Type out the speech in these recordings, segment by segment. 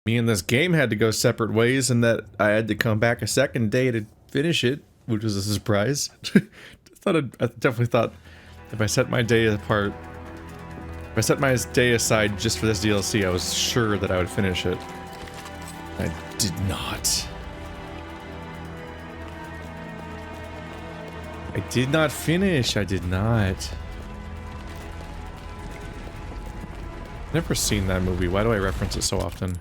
Me and this game had to go separate ways, and that I had to come back a second day to finish it, which was a surprise. I definitely thought if I set my day apart, if I set my day aside just for this DLC, I was sure that I would finish it. I did not. I did not finish. I did not. Never seen that movie. Why do I reference it so often?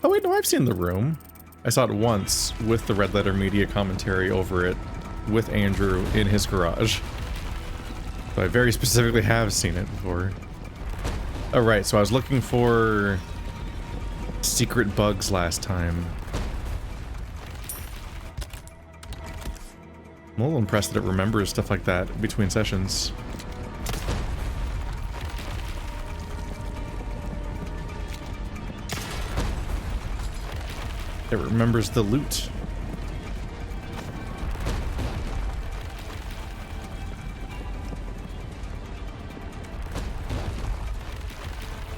Oh wait, no, I've seen The Room. I saw it once with the Red Letter Media commentary over it with Andrew in his garage. So I very specifically have seen it before. Oh right, so I was looking for secret bugs last time. I'm a little impressed that it remembers stuff like that between sessions. It remembers the loot.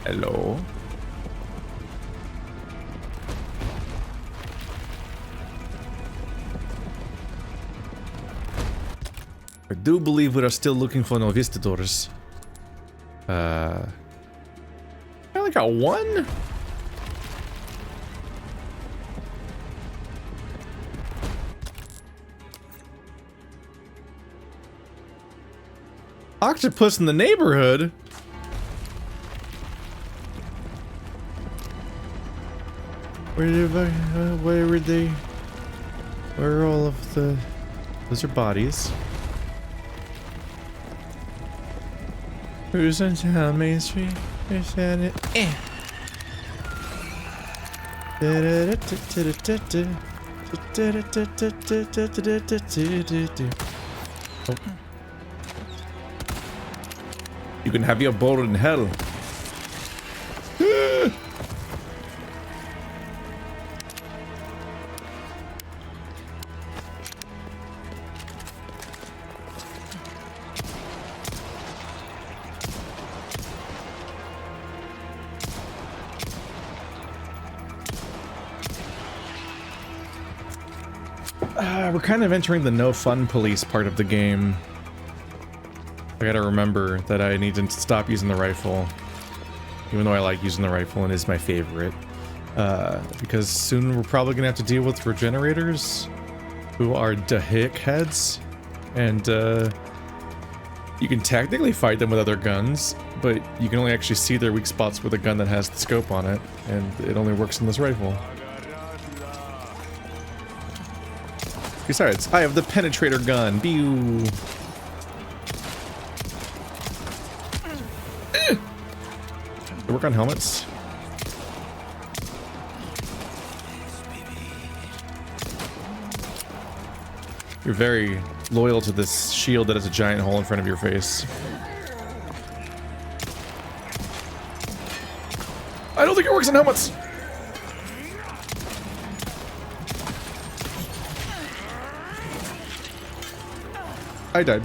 Hello. I do believe we are still looking for novistadors. I only got one? Octopus in the neighborhood? Where were they? Where are all of the... Those are bodies. Who's in town, Main Street? Who's at it? Oh. You can have your bowl in hell. We're kind of entering the no fun police part of the game. I gotta remember that I need to stop using the rifle. Even though I like using the rifle and is my favorite. Because soon we're probably gonna have to deal with regenerators, who are hick heads. And you can technically fight them with other guns, but you can only actually see their weak spots with a gun that has the scope on it, and it only works in this rifle. Besides, I have the penetrator gun. Pew! They work on helmets. You're very loyal to this shield that has a giant hole in front of your face. I don't think it works on helmets! I died.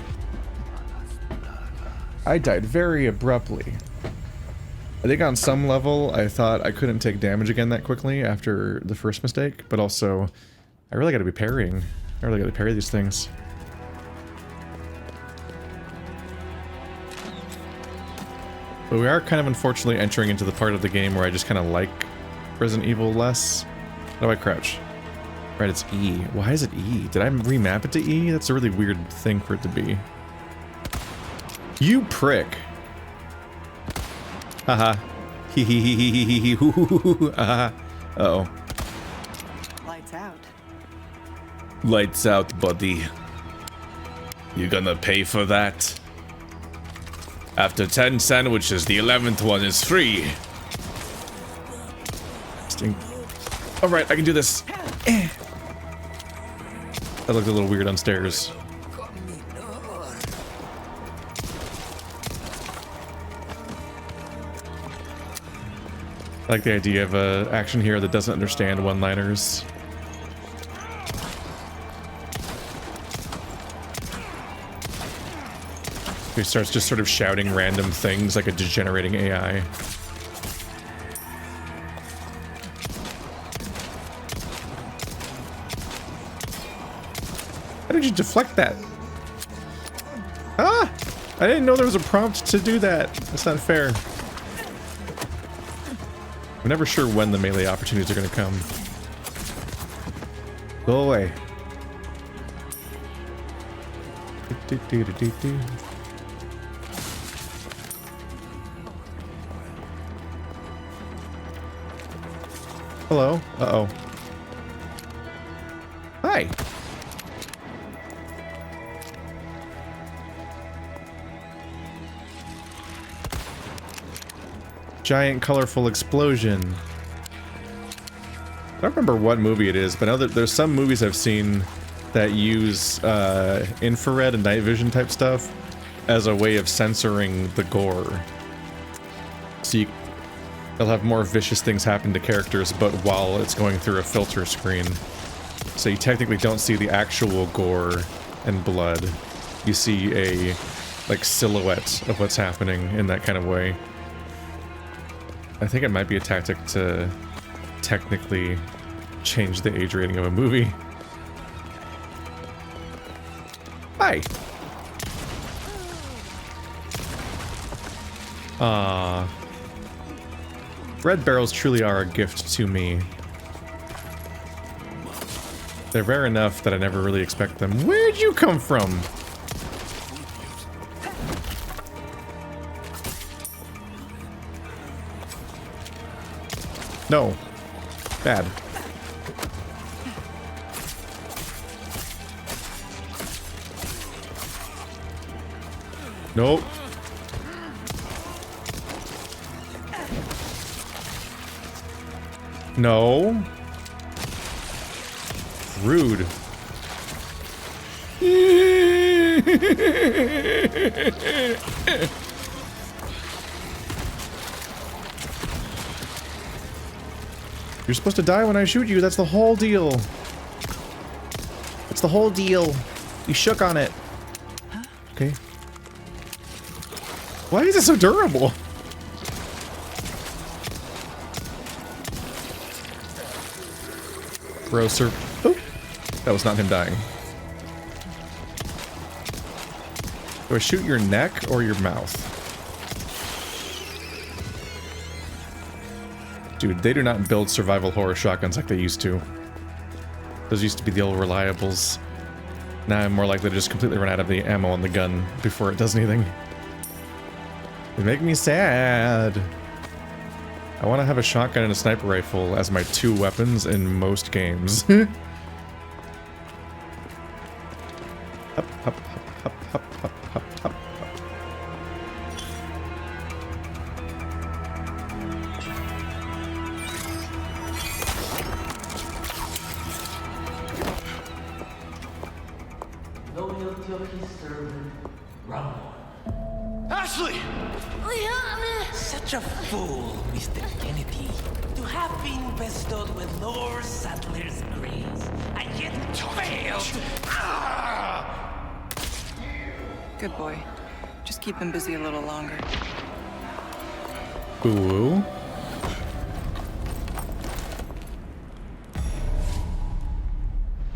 I died very abruptly. I think on some level I thought I couldn't take damage again that quickly after the first mistake, but also I really gotta be parrying. I really gotta parry these things. But we are kind of unfortunately entering into the part of the game where I just kind of like Resident Evil less. How do I crouch? Right, it's E. Why is it E? Did I remap it to E? That's a really weird thing for it to be. You prick. Haha. Hee hee hee hee hee hee hee hoo hoo hoo hoo. Uh oh. Lights out. Lights out, buddy. You gonna pay for that? After 10 sandwiches, the 11th one is free. Alright, I can do this. That looked a little weird on stairs. I like the idea of a action hero that doesn't understand one-liners. He starts just sort of shouting random things like a degenerating AI. How did you deflect that? Ah! I didn't know there was a prompt to do that. That's not fair. I'm never sure when the melee opportunities are going to come. Go away. Hello? Uh-oh. Hi! Giant colorful explosion. I don't remember what movie it is, but I know that there's some movies I've seen that use infrared and night vision type stuff as a way of censoring the gore. So they'll have more vicious things happen to characters, but while it's going through a filter screen. So you technically don't see the actual gore and blood. You see a, like, silhouette of what's happening in that kind of way. I think it might be a tactic to technically change the age rating of a movie. Hi! Red barrels truly are a gift to me. They're rare enough that I never really expect them. Where'd you come from? No. Bad. Nope. No. Rude. You're supposed to die when I shoot you. That's the whole deal. It's the whole deal. You shook on it. Okay. Why is it so durable? Grosser. Oh, that was not him dying. Do I shoot your neck or your mouth? Dude, they do not build survival horror shotguns like they used to. Those used to be the old reliables. Now I'm more likely to just completely run out of the ammo on the gun before it does anything. They make me sad. I want to have a shotgun and a sniper rifle as my two weapons in most games. Up, up, up, up, up, up, up, up. Loyalty of his servant, Ramon. Ashley! Such a fool, Mr. Kennedy, to have been bestowed with Lord Sattler's grace, and yet failed. Good boy. Just keep him busy a little longer. Ooh.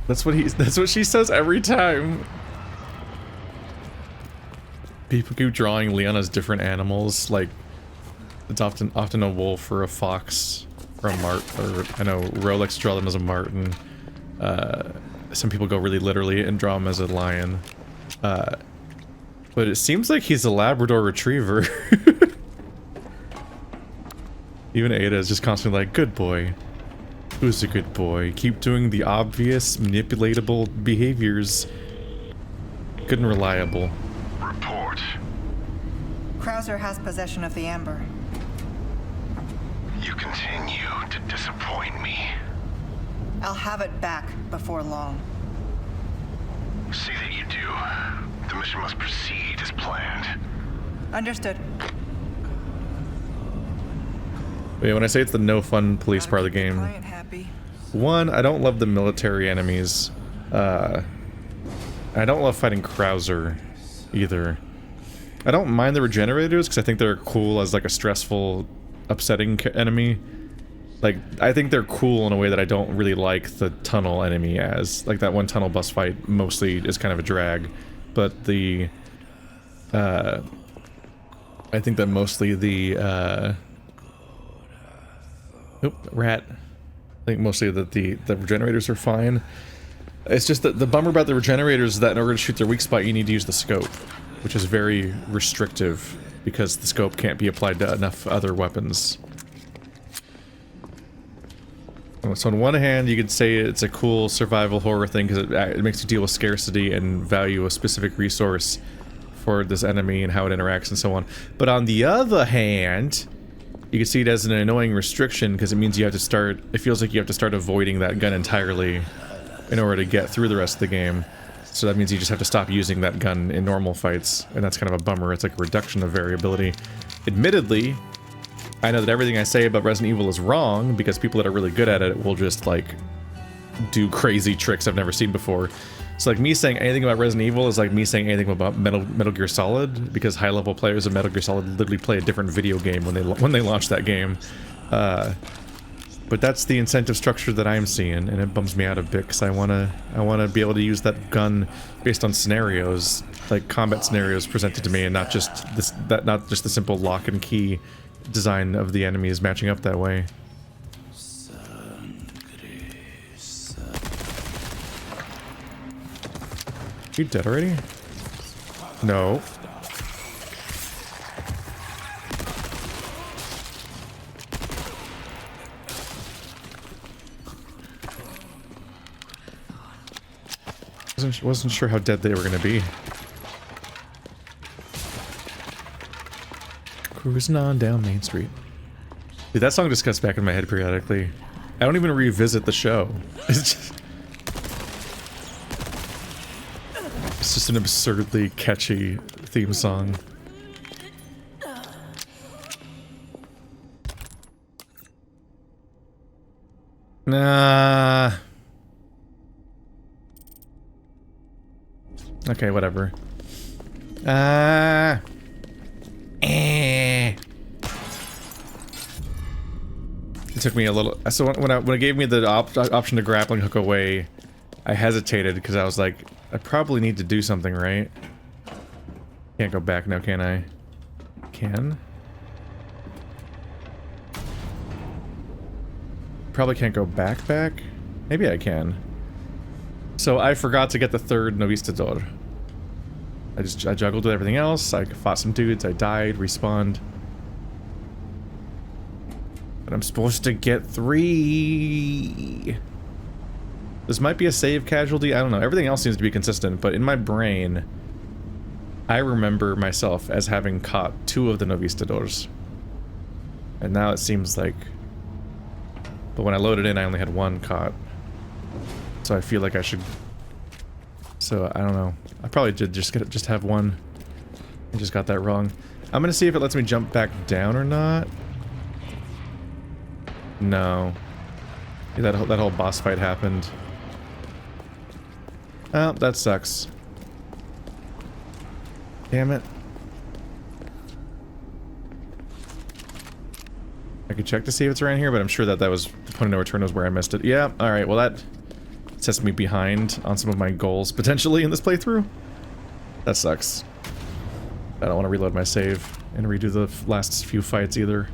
That's what she says every time. People keep drawing Leon as different animals, like it's often a wolf or a fox or a mart, or I know Rolex draw them as a marten. Some people go really literally and draw him as a lion. But it seems like he's a Labrador Retriever. Even Ada is just constantly like, good boy. Who's a good boy? Keep doing the obvious, manipulatable behaviors. Good and reliable. Report. Krauser has possession of the amber. You continue to disappoint me. I'll have it back before long. See that you do. The mission must proceed as planned. Understood. But yeah, when I say it's the no fun police part of the game, Client happy. one, I don't love the military enemies. I don't love fighting Krauser either. I don't mind the regenerators because I think they're cool as like a stressful, upsetting enemy. Like, I think they're cool in a way that I don't really like the tunnel enemy as. Like, that one tunnel boss fight mostly is kind of a drag. But the, I think that mostly the, Oop, rat. I think mostly that the regenerators are fine. It's just that the bummer about the regenerators is that in order to shoot their weak spot, you need to use the scope, which is very restrictive because the scope can't be applied to enough other weapons. So on one hand, you could say it's a cool survival horror thing because it makes you deal with scarcity and value a specific resource for this enemy and how it interacts and so on. But on the other hand, you can see it as an annoying restriction because it means you have to start, it feels like you have to start avoiding that gun entirely in order to get through the rest of the game. So that means you just have to stop using that gun in normal fights, and that's kind of a bummer. It's like a reduction of variability. Admittedly, I know that everything I say about Resident Evil is wrong, because people that are really good at it will just, like, do crazy tricks I've never seen before. So, like, me saying anything about Resident Evil is like me saying anything about Metal Gear Solid, because high-level players of Metal Gear Solid literally play a different video game when they launch that game. But that's the incentive structure that I'm seeing, and it bums me out a bit, because I wanna be able to use that gun based on scenarios, like combat scenarios presented to me, and not just not just the simple lock and key design of the enemies matching up that way. You dead already? No. Wasn't sure how dead they were gonna be. Cruising on down Main Street. Dude, that song just cuts back in my head periodically. I don't even revisit the show. It's just an absurdly catchy theme song. Nah. Okay, whatever. It took me a little. So when it gave me the option to grappling hook away, I hesitated because I was like, I probably need to do something, right? Can't go back now, can I? Can? Probably can't go back. Maybe I can. So I forgot to get the third Novistador. I juggled with everything else. I fought some dudes. I died. Respawned. But I'm supposed to get 3. This might be a save casualty. I don't know. Everything else seems to be consistent, but in my brain, I remember myself as having caught 2 of the Novistadors. And now it seems like... But when I loaded in, I only had 1 caught. So I feel like I should... So, I don't know. I probably did just have 1. I just got that wrong. I'm gonna see if it lets me jump back down or not. No. Yeah, that whole boss fight happened. Oh, that sucks. Damn it. I could check to see if it's around here, but I'm sure that was the point of no return was where I missed it. Yeah, alright, well that sets me behind on some of my goals, potentially, in this playthrough. That sucks. I don't want to reload my save and redo the last few fights either.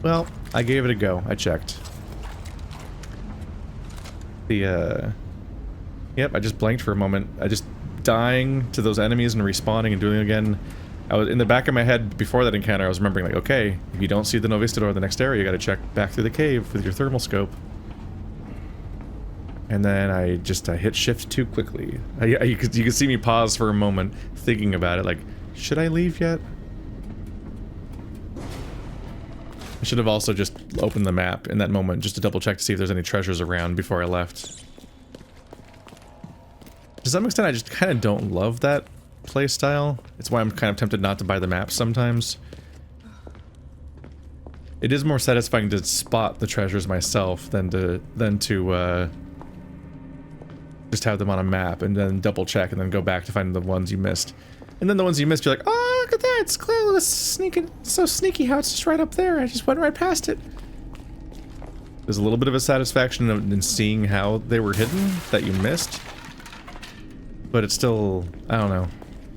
Well, I gave it a go. I checked. Yep, I just blanked for a moment. I just dying to those enemies and respawning and doing it again. I was in the back of my head before that encounter. I was remembering, like, okay, if you don't see the Novistador in the next area, you gotta check back through the cave with your thermal scope. And then I hit shift too quickly. You could see me pause for a moment, thinking about it, like, should I leave yet? I should have also just opened the map in that moment, just to double check to see if there's any treasures around before I left. To some extent, I just kind of don't love that playstyle. It's why I'm kind of tempted not to buy the maps sometimes. It is more satisfying to spot the treasures myself than to just have them on a map and then double check and then go back to find the ones you missed. And then the ones you missed, you're like, oh, look at that, it's clear, it's so sneaky how it's just right up there, I just went right past it. There's a little bit of a satisfaction in seeing how they were hidden that you missed. But it's still, I don't know.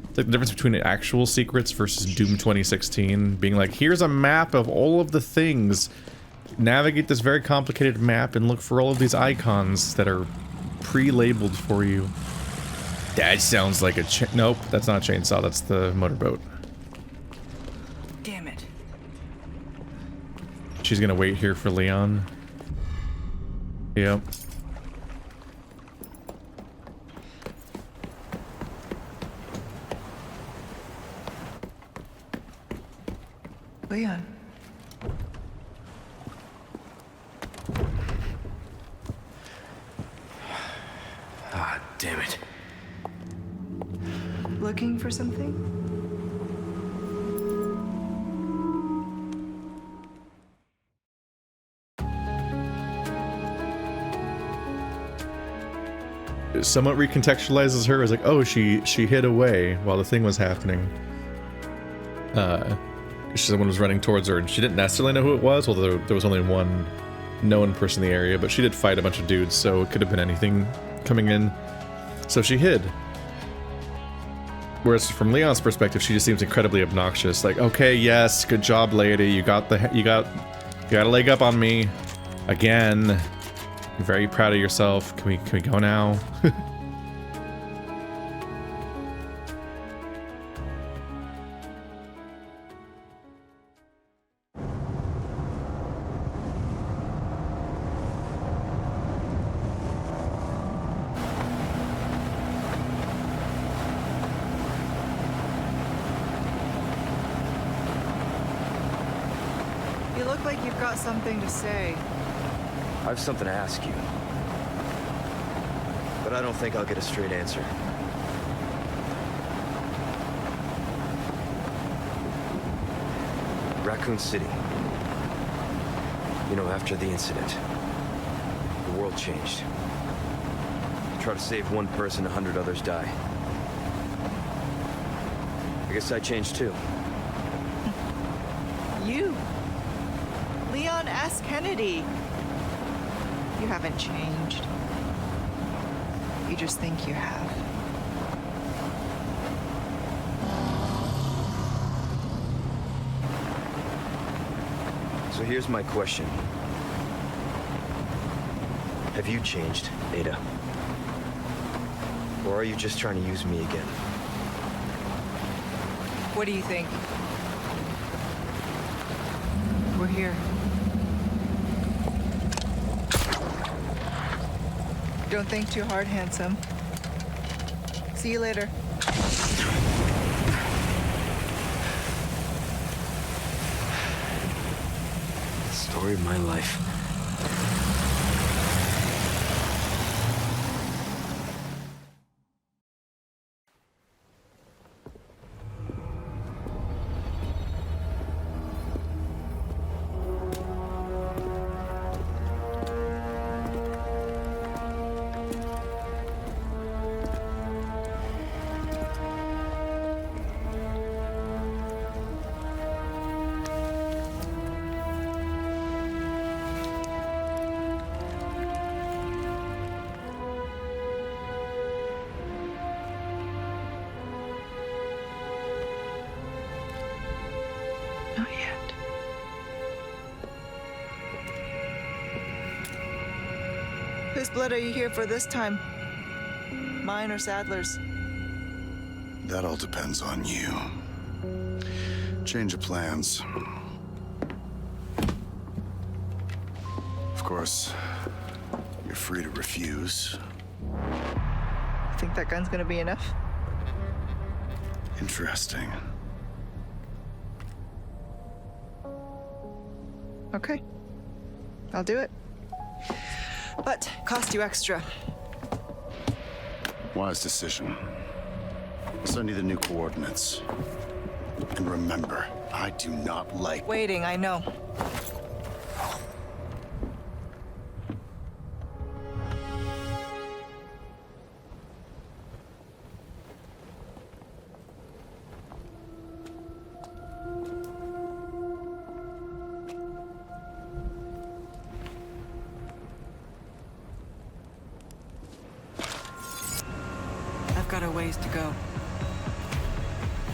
It's like the difference between actual secrets versus Doom 2016. Being like, here's a map of all of the things. Navigate this very complicated map and look for all of these icons that are pre-labeled for you. That sounds like a nope, that's not a chainsaw, that's the motorboat. Damn it. She's gonna wait here for Leon. Yep. Leon. Ah, damn it. Looking for something? It somewhat recontextualizes her as like, oh, she hid away while the thing was happening. Someone was running towards her, and she didn't necessarily know who it was, although there was only one known person in the area, but she did fight a bunch of dudes, so it could have been anything coming in. So she hid. Whereas from Leon's perspective, she just seems incredibly obnoxious. Like, okay, yes, good job, lady. You got a leg up on me. Again. I'm very proud of yourself. Can we go now? You look like you've got something to say. I have something to ask you. But I don't think I'll get a straight answer. Raccoon City. You know, after the incident, the world changed. You try to save one person, 100 others die. I guess I changed too. You? Leon S. Kennedy. You haven't changed. You just think you have. So here's my question. Have you changed, Ada? Or are you just trying to use me again? What do you think? We're here. Don't think too hard, handsome. See you later. Story of my life. Not yet. Whose blood are you here for this time? Mine or Sadler's? That all depends on you. Change of plans. Of course, you're free to refuse. Think that gun's gonna be enough? Interesting. Okay. I'll do it. But cost you extra. Wise decision. I'll send you the new coordinates. And remember, I do not like... Waiting, I know. got a ways to go.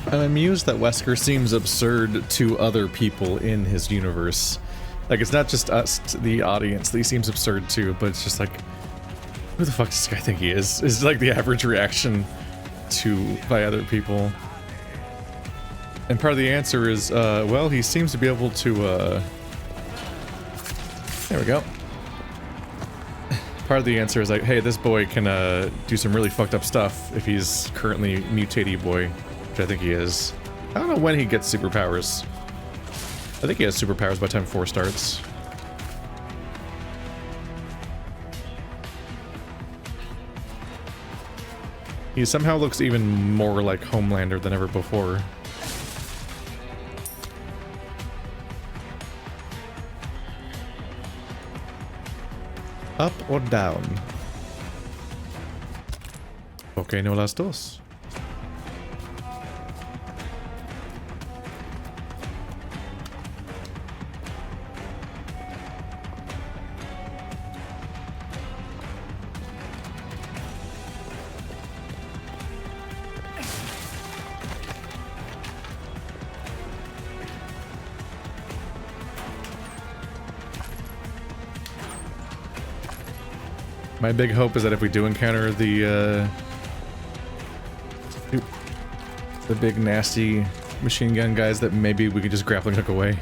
I'm amused that Wesker seems absurd to other people in his universe. Like, it's not just us, the audience, that he seems absurd to, but it's just like, who the fuck does this guy think he is like the average reaction by other people. And part of the answer is, well, he seems to be able to, there we go. Part of the answer is like, hey, this boy can do some really fucked up stuff if he's currently mutated boy, which I think he is. I don't know when he gets superpowers. I think he has superpowers by the time 4 starts. He somehow looks even more like Homelander than ever before. Up or down? Okay, no las dos. My big hope is that if we do encounter the big nasty machine gun guys, that maybe we can just grappling hook away.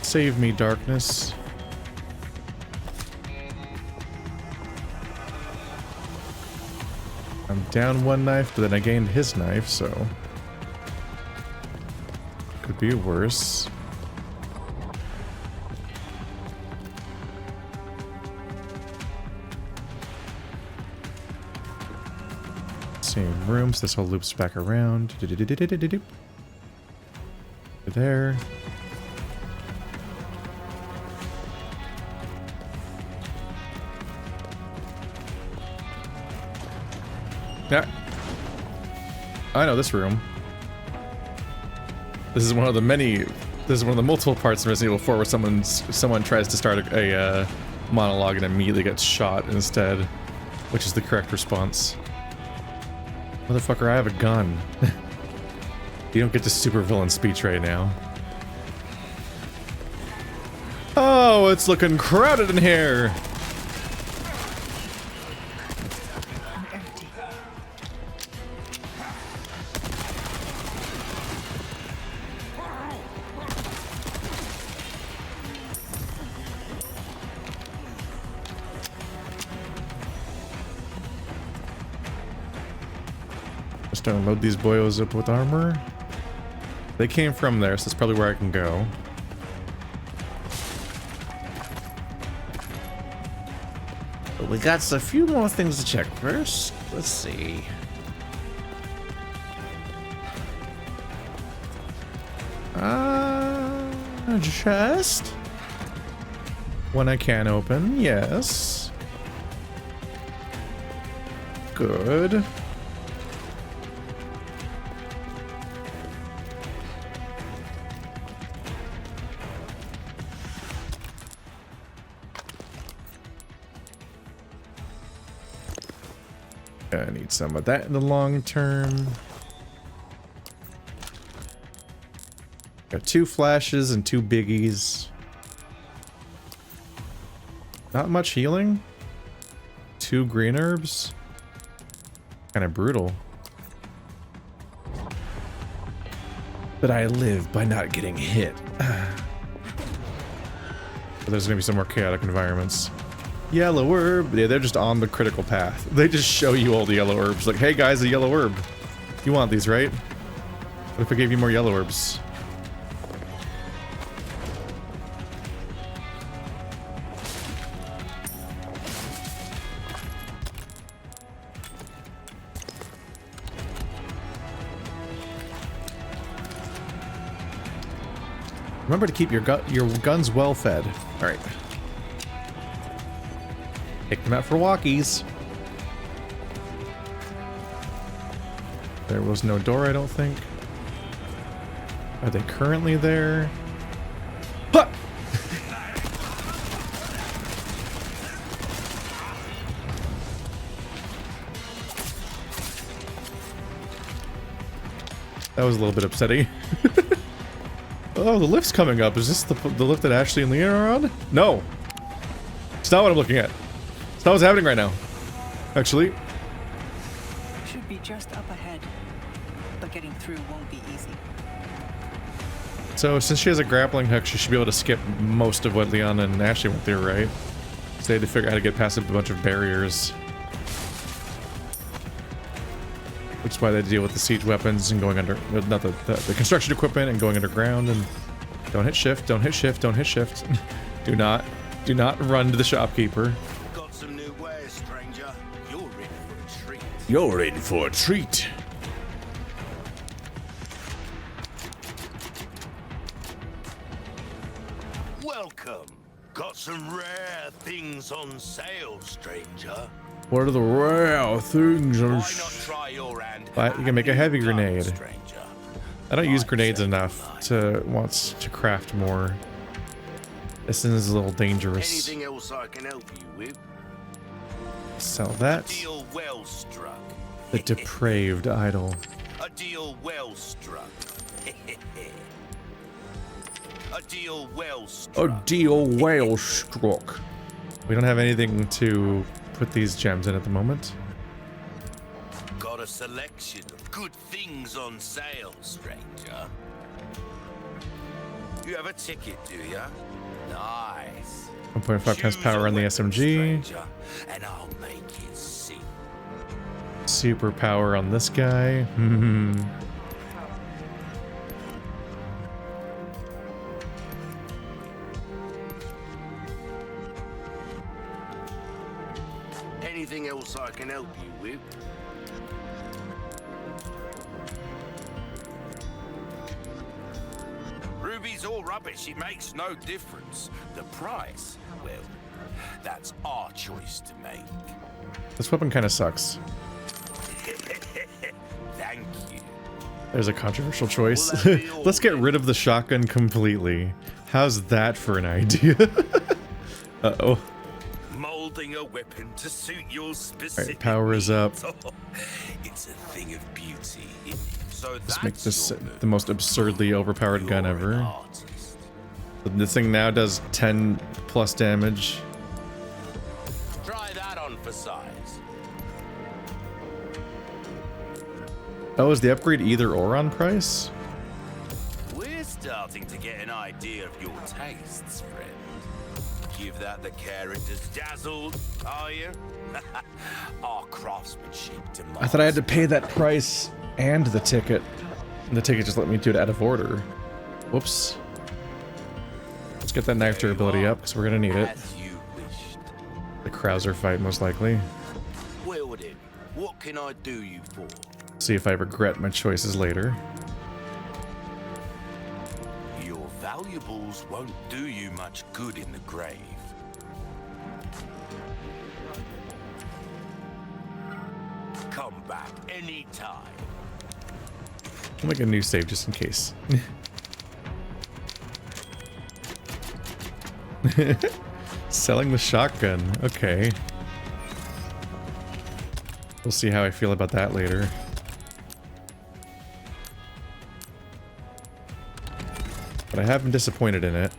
Save me, darkness. I'm down 1 knife, but then I gained his knife, so could be worse. Same rooms, this whole loops back around. There. Yeah. I know this room. This is one of the multiple parts in Resident Evil 4 where someone tries to start a monologue and immediately gets shot instead, which is the correct response. Motherfucker, I have a gun. You don't get to supervillain speech right now. Oh, it's looking crowded in here. Don't load these boyos up with armor. They came from there, so that's probably where I can go. But we got a few more things to check first. Let's see. Chest. One I can open, yes. Good. I need some of that in the long term. Got 2 flashes and 2 biggies. Not much healing. 2 green herbs. Kind of brutal. But I live by not getting hit. But there's gonna be some more chaotic environments. Yellow herb. Yeah, they're just on the critical path. They just show you all the yellow herbs. Like, hey guys, a yellow herb. You want these, right? What if I gave you more yellow herbs? Remember to keep your guns well fed. All right. Take them out for walkies. There was no door, I don't think. Are they currently there? Huh! That was a little bit upsetting. Oh, the lift's coming up. Is this the lift that Ashley and Leon are on? No. It's not what I'm looking at. It's not what's happening right now. Actually. Should be just up ahead, but getting through won't be easy. So, since she has a grappling hook, she should be able to skip most of what Leon and Ashley went through, right? So they had to figure out how to get past a bunch of barriers. Which is why they deal with the siege weapons and going under, not the construction equipment and going underground and don't hit shift, don't hit shift, don't hit shift. do not run to the shopkeeper. Got some new wares, stranger. You're in for a treat. You're in for a treat. Welcome. Got some rare things on sale, stranger. What are the rare things? Why not try your hand? You can make a heavy grenade. Stranger. I don't use grenades enough to want to craft more. This is a little dangerous. Anything else I can help you with? Sell that. Deal well struck. The depraved idol. A deal well struck. A deal well struck. A deal well struck. We don't have anything to put these gems in at the moment. Got a selection of good things on sale, stranger. You have a ticket, do ya? Nice. 1.5 times power on the SMG. Stranger, and I'll make it sing. Super power on this guy. Anything else I can help you with? Ruby's all rubbish. It makes no difference. The price, well, that's our choice to make. This weapon kind of sucks. Thank you. There's a controversial choice. Let's get rid of the shotgun completely. How's that for an idea? Uh-oh. Molding a weapon to suit your specific Alright, power is up. It's a thing of beauty. So Let's make this the most absurdly overpowered gun ever. This thing now does 10 plus damage. Try that on for size. Oh, is the upgrade either or on price? We're starting to get an idea of your tastes, friend. Give that the characters dazzled, are you? Our craftsmanship demands. I thought I had to pay that price and the ticket. And the ticket just let me do it out of order. Whoops. Let's get that knife durability up, because we're going to need it. As you wished. The Krauser fight, most likely. Well then, what can I do you for? See if I regret my choices later. Your valuables won't do you much good in the grave. Come back anytime. I'll make a new save just in case. Selling the shotgun. Okay. We'll see how I feel about that later. But I have been disappointed in it.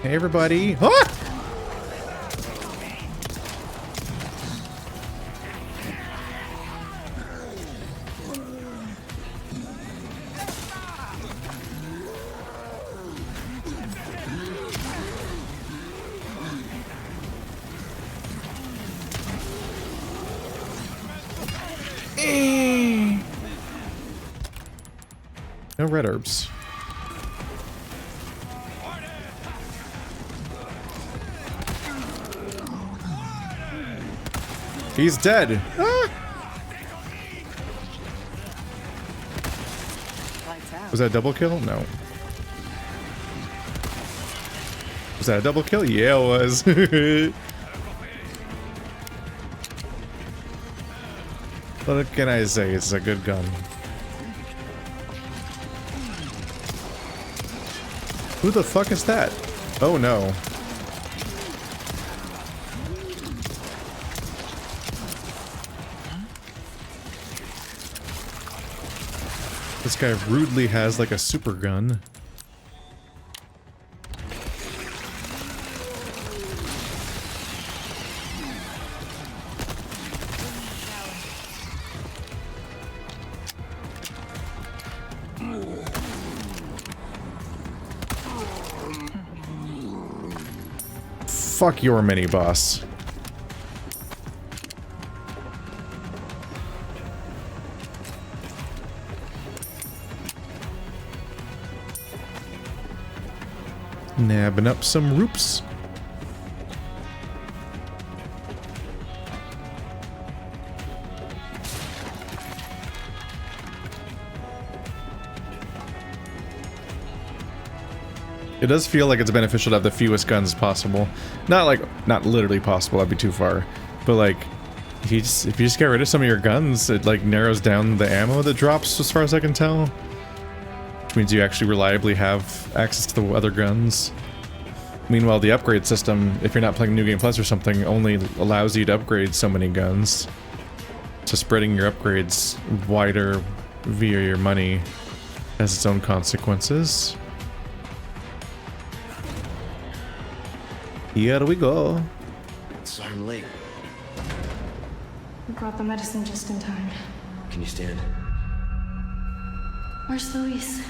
Hey everybody! Ah! No red herbs. He's dead. Ah! Lights out. Was that a double kill? No. that a double kill? Yeah, it was. What can I say? It's a good gun. Who the fuck is that? Oh no. This guy rudely has like a super gun. Fuck your mini boss. Nabbing up some roops. It does feel like it's beneficial to have the fewest guns possible. Not literally possible, that'd be too far. But like, if you just get rid of some of your guns, it like narrows down the ammo that drops as far as I can tell. Which means you actually reliably have access to the other guns. Meanwhile, the upgrade system, if you're not playing New Game Plus or something, only allows you to upgrade so many guns. So spreading your upgrades wider via your money has its own consequences. Here we go. Sorry I'm late. We brought the medicine just in time. Can you stand? Where's Luis?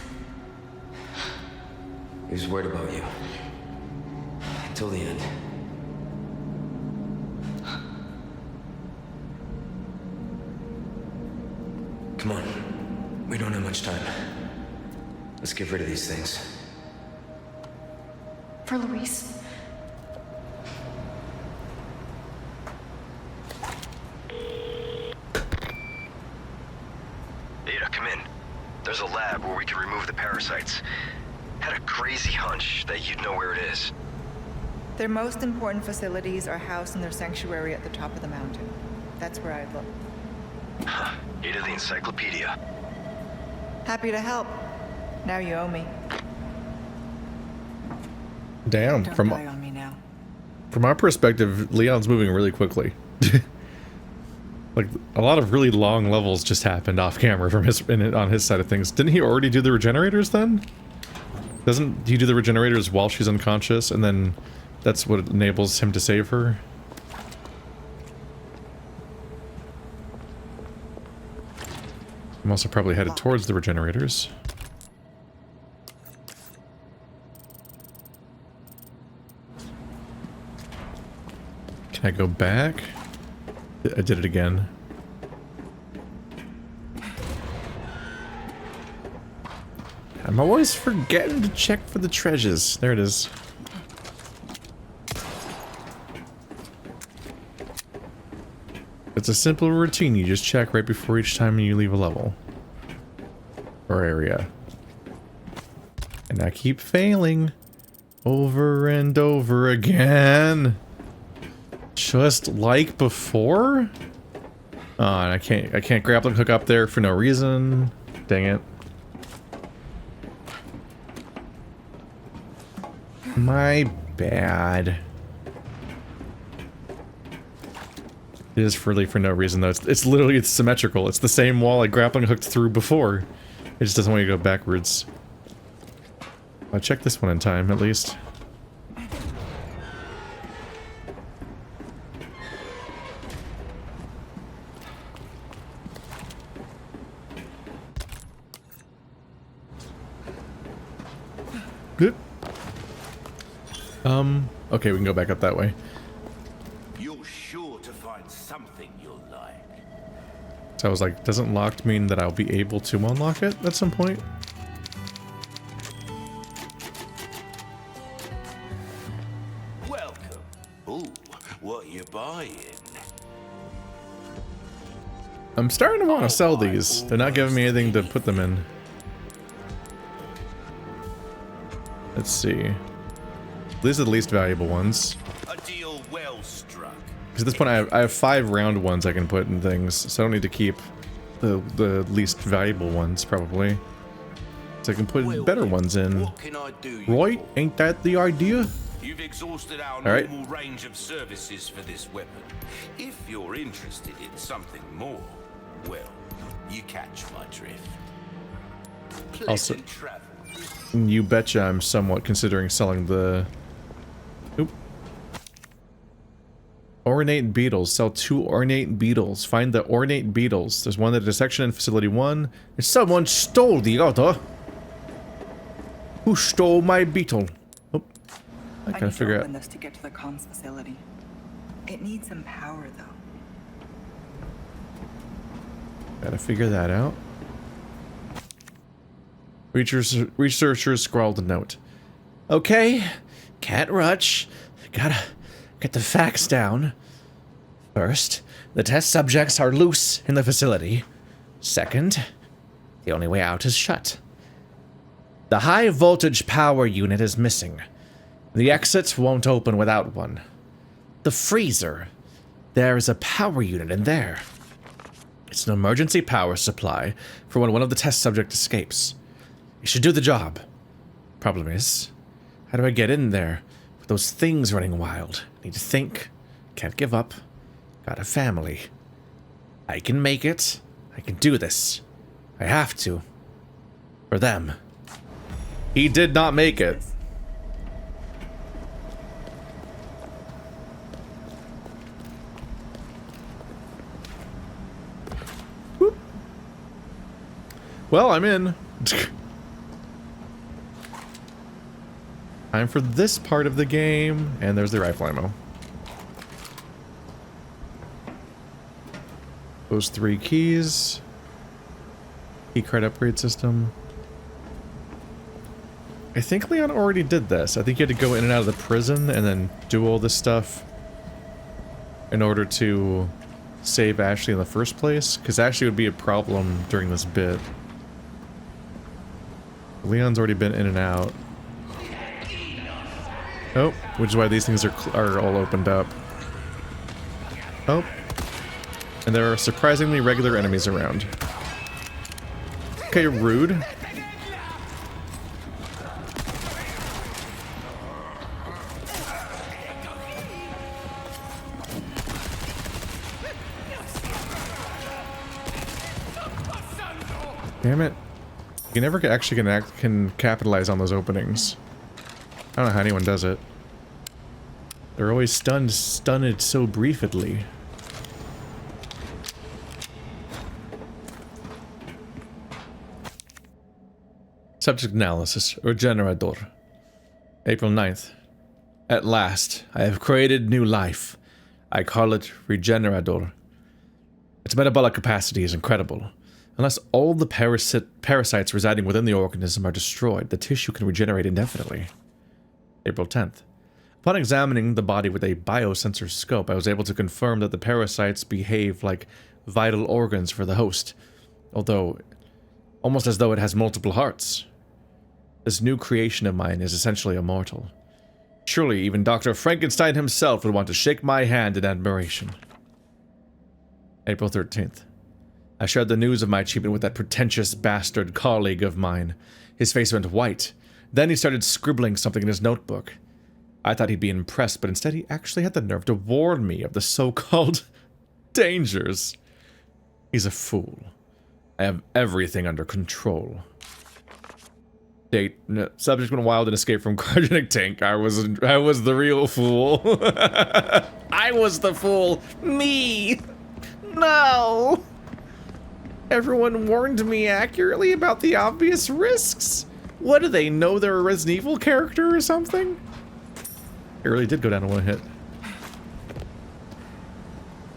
He was worried about you. Until the end. Come on. We don't have much time. Let's get rid of these things. For Luis. Ada, come in. There's a lab where we can remove the parasites. Had a crazy hunch that you'd know where it is. Their most important facilities are housed in their sanctuary at the top of the mountain. That's where I'd look. Huh. Ada the encyclopedia. Happy to help. Now you owe me. Damn, Don't from die on me now. our perspective, Leon's moving really quickly. Like, a lot of really long levels just happened off camera from on his side of things. Didn't he already do the regenerators then? Doesn't he do the regenerators while she's unconscious, and then that's what enables him to save her? I'm also probably headed towards the regenerators. Can I go back? I did it again. I'm always forgetting to check for the treasures. There it is. It's a simple routine. You just check right before each time you leave a level. Or area. And I keep failing. Over and over again. Just like before? Oh, and I can't grappling hook up there for no reason. Dang it. My bad. It is really for no reason though. It's literally symmetrical. It's the same wall I grappling hooked through before. It just doesn't want you to go backwards. I'll check this one in time at least. Good. Okay, we can go back up that way. You're sure to find something you'll like. So I was like, doesn't locked mean that I'll be able to unlock it at some point? Welcome. Ooh, what you buying? I'm starting to want to sell these. They're not giving me anything to put them in. Let's see. These are the least valuable ones. A deal well struck. Because at this point I have 5 round ones I can put in things, so I don't need to keep the least valuable ones, probably. So I can put better ones in. What can I do? Right? Ain't that the idea? You've exhausted our right. normal range of services for this weapon. If you're interested in something more, well, you catch my drift. Also, Pleasant travel. you betcha I'm somewhat considering selling the... Oop. Ornate beetles. Sell 2 ornate beetles. Find the ornate beetles. There's one at a section in Facility 1. And someone stole the other. Who stole my beetle? Oh, I I gotta need figure to out. open this to get to the comms facility. It needs some power, though. Gotta figure that out. Researchers scrawled a note. Okay, can't rush. Gotta get the facts down. First, the test subjects are loose in the facility. Second, the only way out is shut. The high voltage power unit is missing. The exit won't open without one. The freezer. There is a power unit in there. It's an emergency power supply for when one of the test subjects escapes. It should do the job. Problem is, how do I get in there with those things running wild? Need to think. Can't give up. Got a family. I can make it. I can do this. I have to. For them. He did not make it. Whoop. Well, I'm in. Time for this part of the game, and there's the rifle ammo. Those 3 keys. Key card upgrade system. I think Leon already did this. I think you had to go in and out of the prison and then do all this stuff in order to save Ashley in the first place, because Ashley would be a problem during this bit. Leon's already been in and out. Oh, which is why these things are all opened up. Oh. And there are surprisingly regular enemies around. Okay, rude. Damn it. You never actually can capitalize on those openings. I don't know how anyone does it. They're always stunned so briefly. Subject analysis, regenerator. April 9th. At last, I have created new life. I call it regenerator. Its metabolic capacity is incredible. Unless all the parasites residing within the organism are destroyed, the tissue can regenerate indefinitely. April 10th. Upon examining the body with a biosensor scope, I was able to confirm that the parasites behave like vital organs for the host, although almost as though it has multiple hearts. This new creation of mine is essentially immortal. Surely even Dr. Frankenstein himself would want to shake my hand in admiration. April 13th. I shared the news of my achievement with that pretentious bastard colleague of mine. His face went white. Then he started scribbling something in his notebook. I thought he'd be impressed, but instead he actually had the nerve to warn me of the so-called dangers. He's a fool. I have everything under control. Date. No, subject went wild and escaped from cryogenic tank. I was the real fool. I was the fool. Me. No. Everyone warned me accurately about the obvious risks. What do they know? They're a Resident Evil character or something? It really did go down in one hit.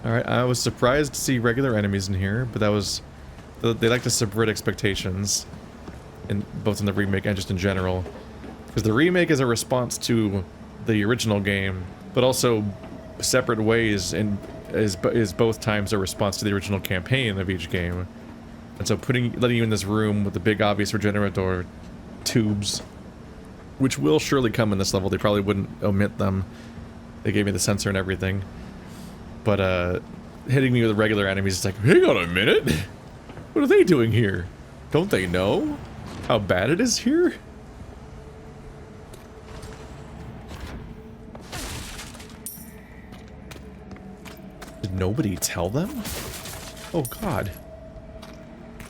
Alright, I was surprised to see regular enemies in here, but that was... They like to subvert expectations, both in the remake and just in general. Because the remake is a response to the original game, but also separate ways, and is both times a response to the original campaign of each game. And so letting you in this room with the big obvious regenerator tubes which will surely come in this level. They probably wouldn't omit them. They gave me the sensor and everything. But, hitting me with regular enemies, it's like, hang on a minute! What are they doing here? Don't they know how bad it is here? Did nobody tell them? Oh god.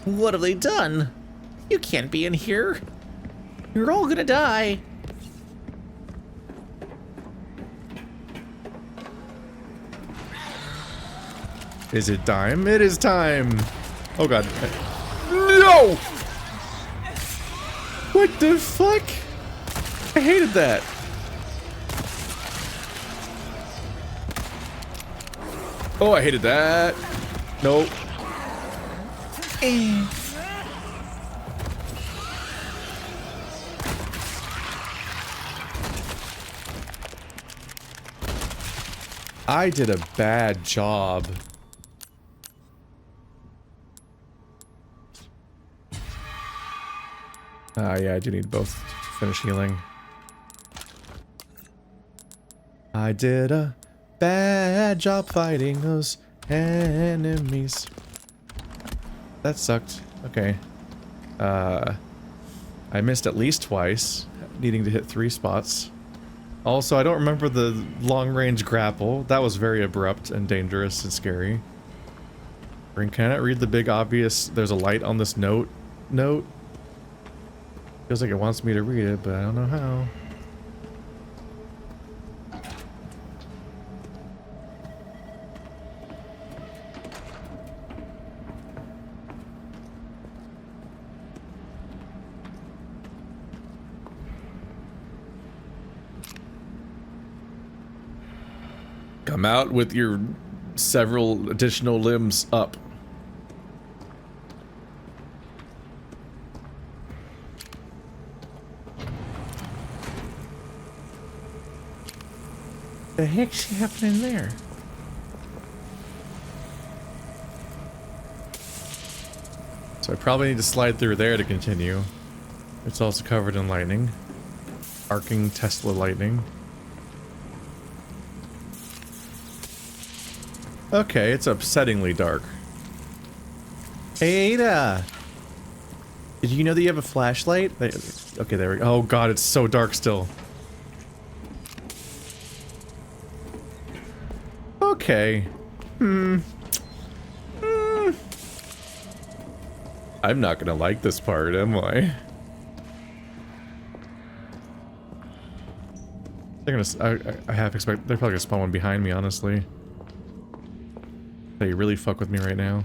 What have they done? You can't be in here. You're all gonna die. Is it time? It is time! Oh god. No! What the fuck? I hated that. Oh, I hated that. Nope. I did a bad job. Yeah, I do need both to finish healing. I did a bad job fighting those enemies. That sucked. Okay. I missed at least twice, needing to hit 3 spots. Also, I don't remember the long-range grapple. That was very abrupt and dangerous and scary. Can I read the big obvious, there's a light on this note? Feels like it wants me to read it, but I don't know how. Come out with your several additional limbs up. The heck's happening there? So I probably need to slide through there to continue. It's also covered in lightning. Arcing Tesla lightning. Okay, it's upsettingly dark. Hey, Ada! Did you know that you have a flashlight? Okay, there we go. Oh god, it's so dark still. Okay. I'm not gonna like this part, am I? They're gonna. I half expect they're probably gonna spawn one behind me, honestly. They really fuck with me right now.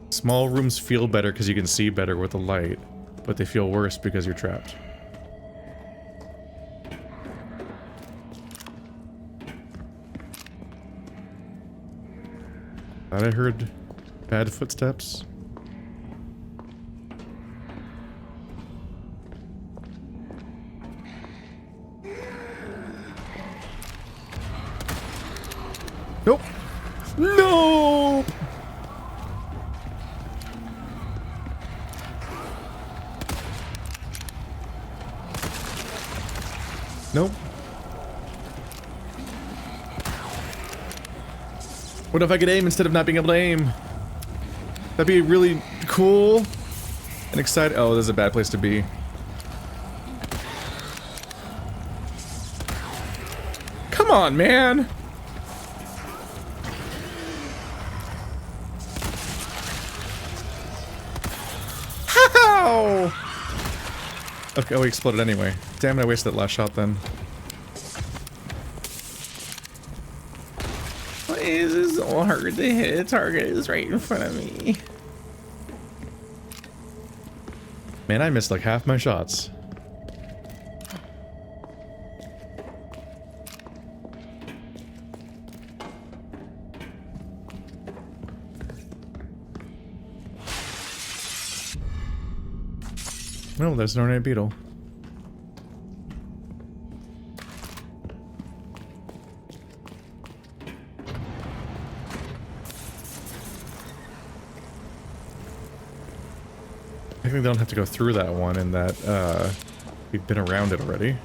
Small rooms feel better because you can see better with the light, but they feel worse because you're trapped. Thought I heard bad footsteps. Nope. No! Nope. What if I could aim instead of not being able to aim? That'd be really cool and exciting. Oh, this is a bad place to be. Come on, man! How? Okay, oh, he exploded anyway. Damn it, I wasted that last shot then. Why is it so hard to hit a target is right in front of me? Man, I missed like half my shots. No, there's no ornate beetle. I think they don't have to go through that one and that, we've been around it already.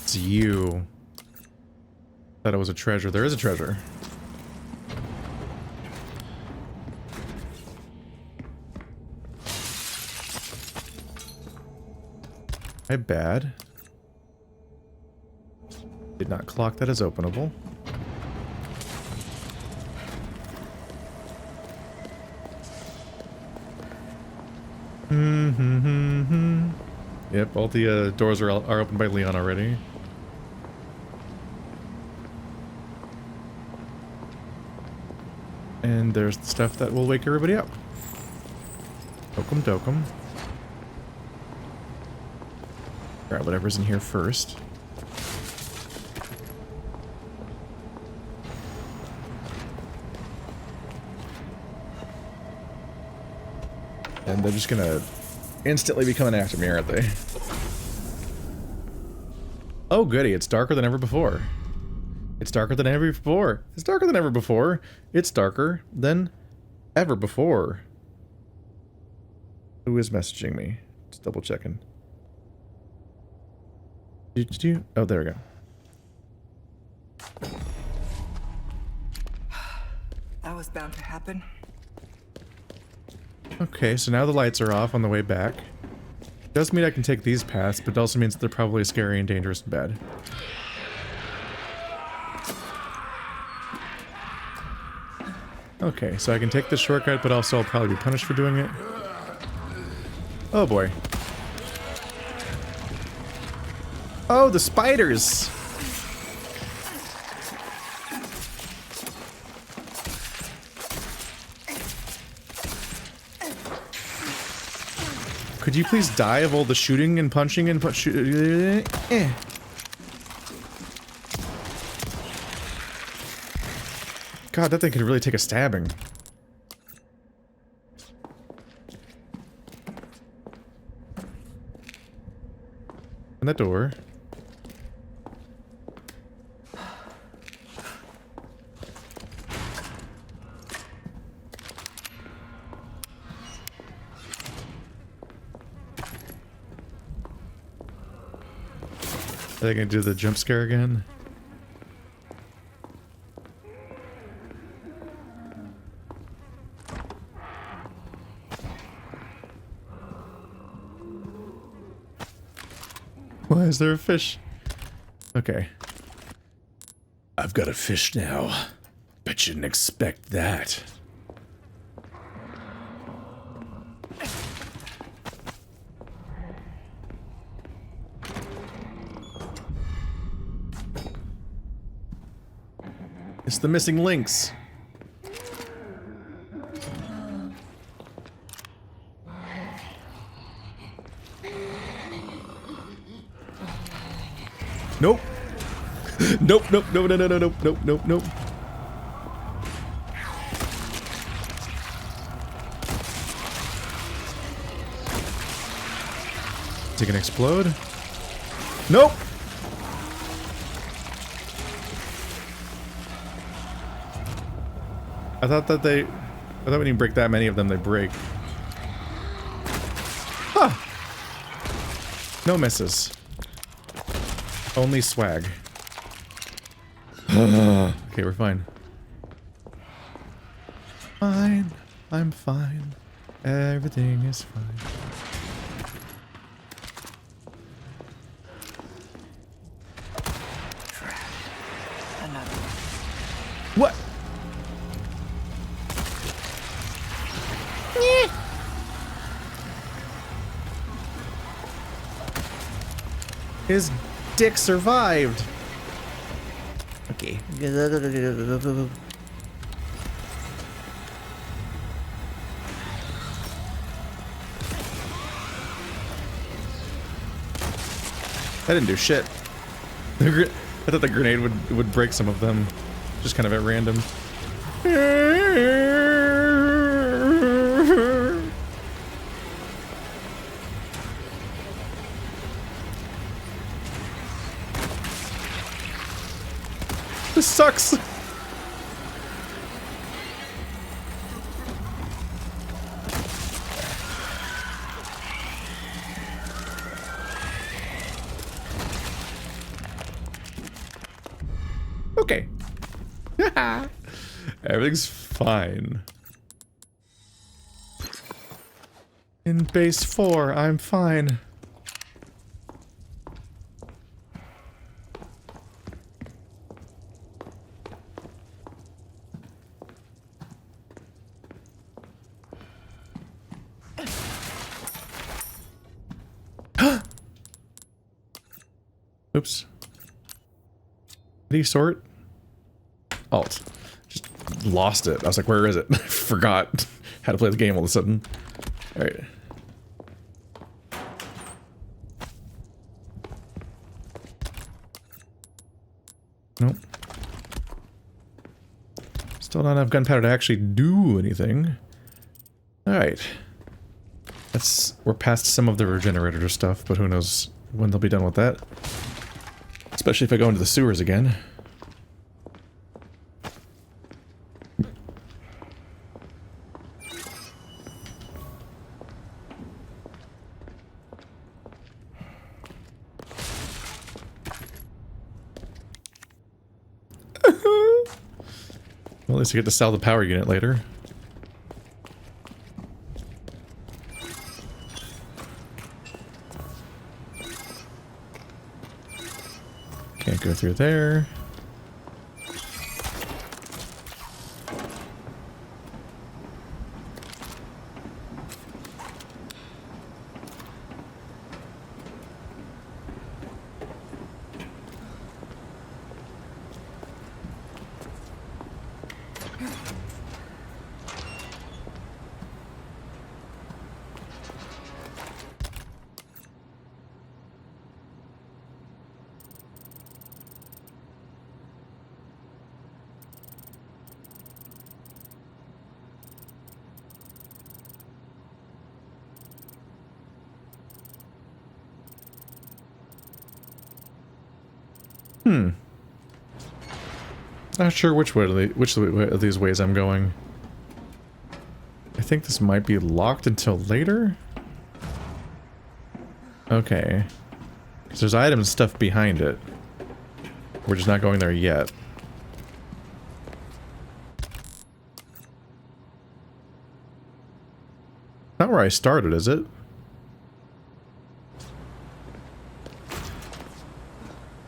It's you. Thought it was a treasure. There is a treasure. My bad. Did not clock that as openable. Yep, all the doors are opened by Leon already. And there's the stuff that will wake everybody up. Dokum dokum. Grab whatever's in here first. And they're just gonna instantly be coming after me, aren't they? Oh goody, it's darker than ever before. It's darker than ever before. It's darker than ever before. It's darker than ever before. Who is messaging me? Just double checking. Oh, there we go. That was bound to happen. Okay, so now the lights are off on the way back. Does mean I can take these paths, but it also means that they're probably scary and dangerous and bad. Okay, so I can take the shortcut, but also I'll probably be punished for doing it. Oh boy. Oh, the spiders! Could you please die of all the shooting and punching and God, that thing could really take a stabbing. And that door. Are they gonna do the jump scare again? Why is there a fish? Okay. I've got a fish now. Bet you didn't expect that. It's the missing links. Nope. Nope, nope, no, no, no, no, nope, nope, nope, nope. Is it gonna explode? Nope! I thought when you break that many of them, they break. Huh! No misses. Only swag. Okay, we're fine. Fine. I'm fine. Everything is fine. Another. What? His dick survived. Okay. That didn't do shit. I thought the grenade would break some of them, just kind of at random. This sucks. Okay. Everything's fine. In base 4, I'm fine. Oops. Did he sort? Alt. Just lost it. I was like, where is it? I forgot how to play the game all of a sudden. Alright. Nope. Still not enough gunpowder to actually do anything. Alright. We're past some of the regenerator stuff, but who knows when they'll be done with that. Especially if I go into the sewers again. Well, at least you get to sell the power unit later. Can't go through there. Not sure which way of these ways I'm going. I think this might be locked until later. Okay. Because there's items and stuff behind it. We're just not going there yet. Not where I started, is it?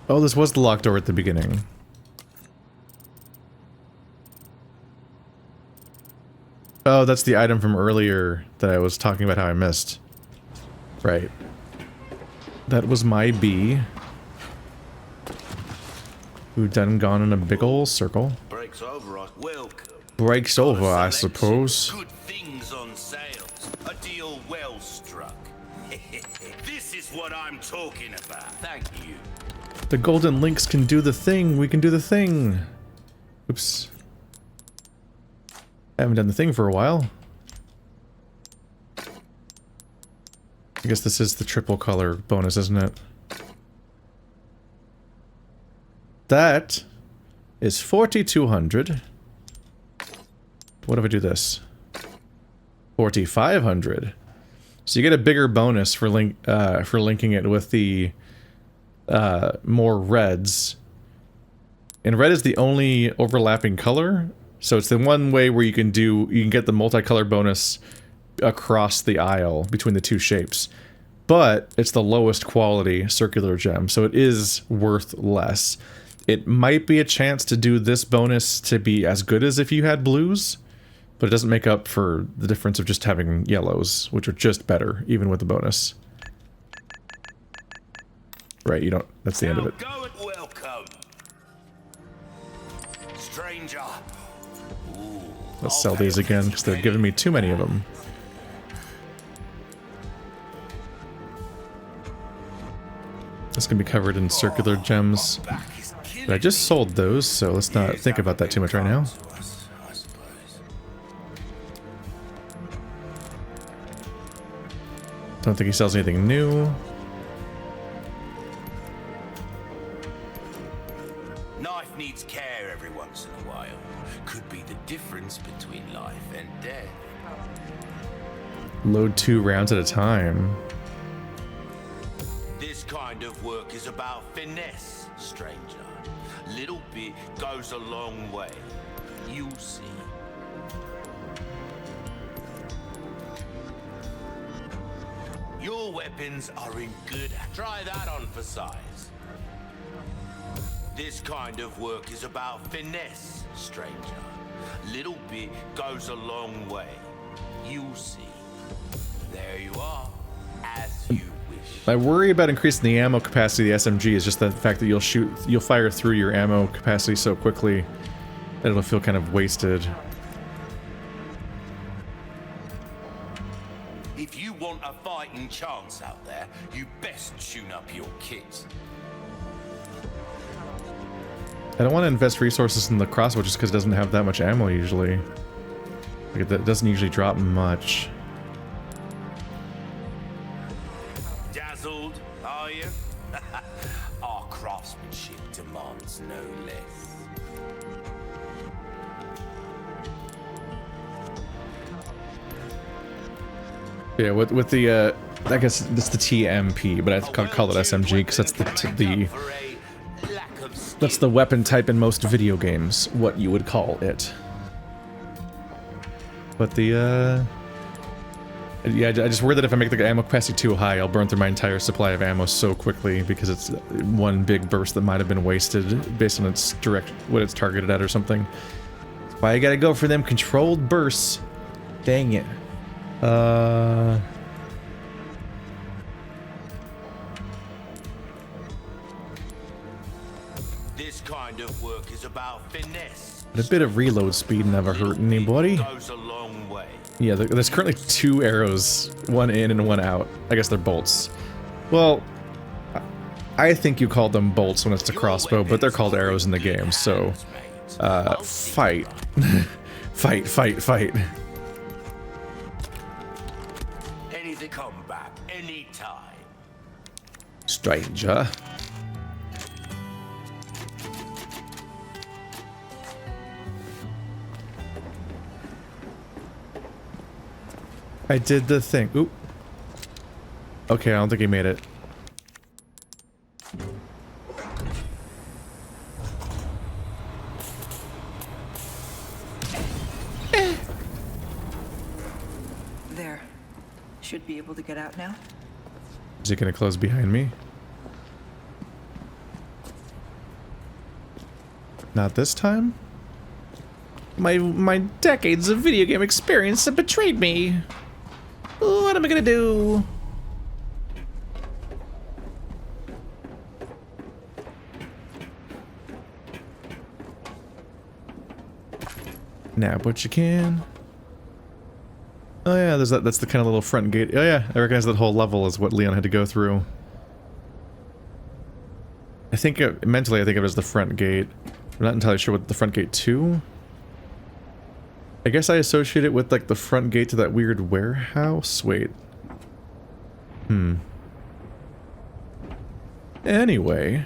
Oh, this was the locked door at the beginning. Oh, that's the item from earlier that I was talking about how I missed. Right. That was my bee. Who done gone in a big ol' circle. Breaks over, welcome. Breaks over, I suppose. Good things on sales. A deal well struck. This is what I'm talking about. Thank you. The golden links can do the thing. We can do the thing. Oops. I haven't done the thing for a while. I guess this is the triple color bonus, isn't it? That is 4,200. What if I do this? 4,500. So you get a bigger bonus for linking it with the more reds. And red is the only overlapping color. So it's the one way where you can get the multicolor bonus across the aisle between the two shapes. But it's the lowest quality circular gem, so it is worth less. It might be a chance to do this bonus to be as good as if you had blues, but it doesn't make up for the difference of just having yellows, which are just better, even with the bonus. Right, you don't, that's the end of it. Go and welcome. Stranger. Let's sell these again, because they're giving me too many of them. This can be covered in circular gems. But I just sold those, so let's not think about that too much right now. Don't think he sells anything new. Knife needs care every once in a while. Could be the difference between life and death. Load 2 rounds at a time. This kind of work is about finesse, stranger. Little bit goes a long way. You'll see. Your weapons are in good. Try that on for size. This kind of work is about finesse, stranger. Little bit goes a long way. You'll see. There you are, as you wish. My worry about increasing the ammo capacity of the SMG is just the fact that you'll fire through your ammo capacity so quickly that it'll feel kind of wasted. If you want a fighting chance out there, you best tune up your kit. I don't want to invest resources in the crossbow just because it doesn't have that much ammo usually. Like, it doesn't usually drop much. Dazzled, are you? Our craftsmanship demands no less. Yeah, with the I guess it's the TMP, but I call it SMG because that's the weapon type in most video games, what you would call it. But the yeah, I just worry that if I make the ammo capacity too high, I'll burn through my entire supply of ammo so quickly because it's one big burst that might have been wasted based on its what it's targeted at or something. That's why I gotta go for them controlled bursts. Dang it. This kind of work is about finesse. A bit of reload speed never hurt anybody. Goes a long way. Yeah, there's currently 2 arrows, one in and one out. I guess they're bolts. Well, I think you call them bolts when it's a crossbow, but they're called arrows in the game, so... fight. Fight, fight, fight. Anything come back, anytime. Stranger. I did the thing. Oop. Okay, I don't think he made it. There. Should be able to get out now. Is he gonna close behind me? Not this time? My decades of video game experience have betrayed me. What am I gonna do? Nab what you can. Oh yeah, that's the kind of little front gate. Oh yeah, I recognize that whole level is what Leon had to go through. I think mentally I think of it as the front gate. I'm not entirely sure what the front gate to. I guess I associate it with like the front gate to that weird warehouse. Wait. Anyway.